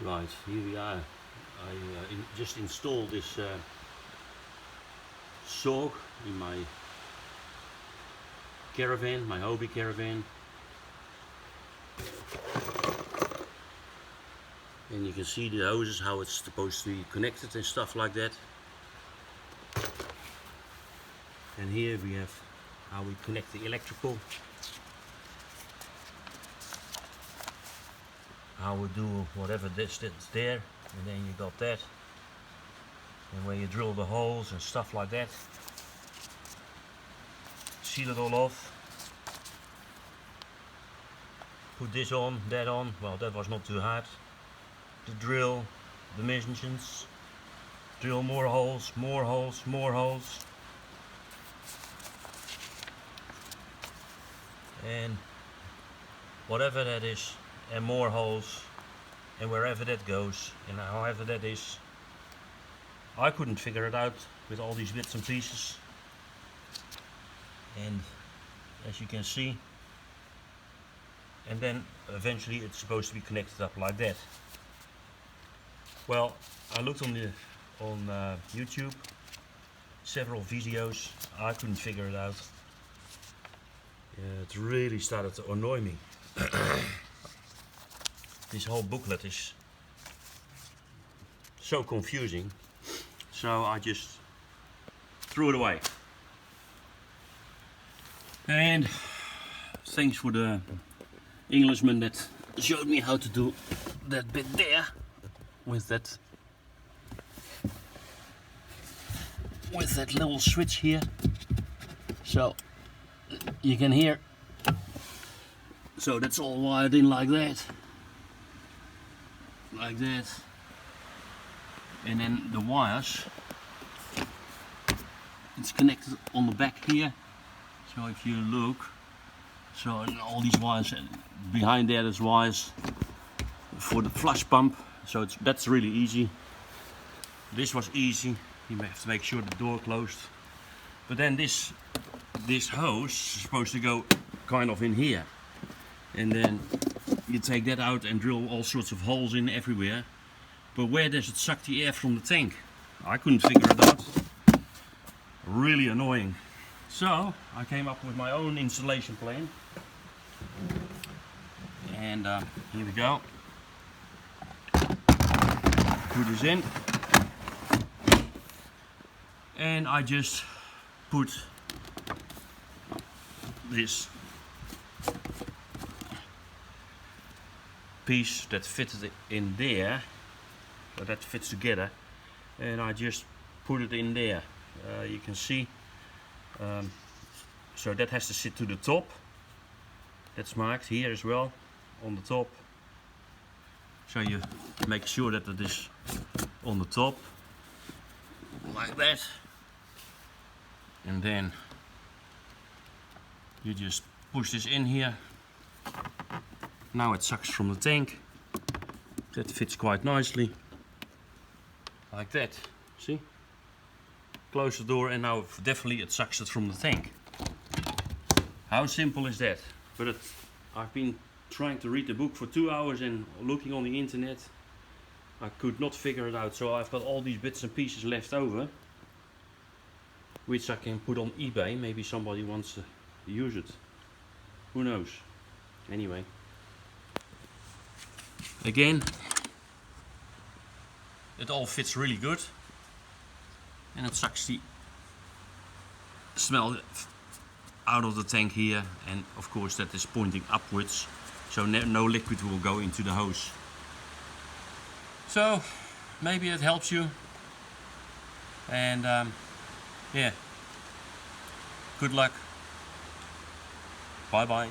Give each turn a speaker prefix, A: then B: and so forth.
A: Right, here we are. I just installed this SOG in my caravan, my hobby caravan. And you can see the hoses, how it's supposed to be connected and stuff like that. And here we have how we connect the electrical. How we do whatever that's there, and then you got that, and where you drill the holes and stuff like that, seal it all off, put this on, that on. Well, that was not too hard. The drill, dimensions, drill more holes, more holes, more holes, and whatever that is, and more holes, and wherever that goes, and however that is. I couldn't figure it out with all these bits and pieces, and as you can see, and then eventually it's supposed to be connected up like that. Well, I looked on YouTube, several videos. I couldn't figure it out. It really started to annoy me. This whole booklet is so confusing, so I just threw it away. And thanks for the Englishman that showed me how to do that bit there with that little switch here, so you can hear. So that's all wired in like that. Like that, and then the wires, it's connected on the back here. So if you look, so all these wires, behind there there's wires for the flush pump, so that's really easy. This was easy. You have to make sure the door closed, but then this hose is supposed to go kind of in here, and then you take that out and drill all sorts of holes in everywhere. But where does it suck the air from the tank? I couldn't figure it out. Really annoying. So I came up with my own installation plan. And here we go. Put this in. And I just put this piece that fitted in there, so that fits together, and I just put it in there. You can see, so that has to sit to the top. That's marked here as well on the top, so you make sure that it is on the top like that, and then you just push this in here. Now it sucks from the tank. That fits quite nicely. Like that. See? Close the door and now definitely it sucks it from the tank. How simple is that? But I've been trying to read the book for 2 hours and looking on the internet. I could not figure it out, so I've got all these bits and pieces left over, which I can put on eBay. Maybe somebody wants to use it. Who knows? Anyway. Again, it all fits really good, and it sucks the smell out of the tank here, and of course that is pointing upwards, so no liquid will go into the hose. So maybe it helps you, and yeah, good luck, bye bye.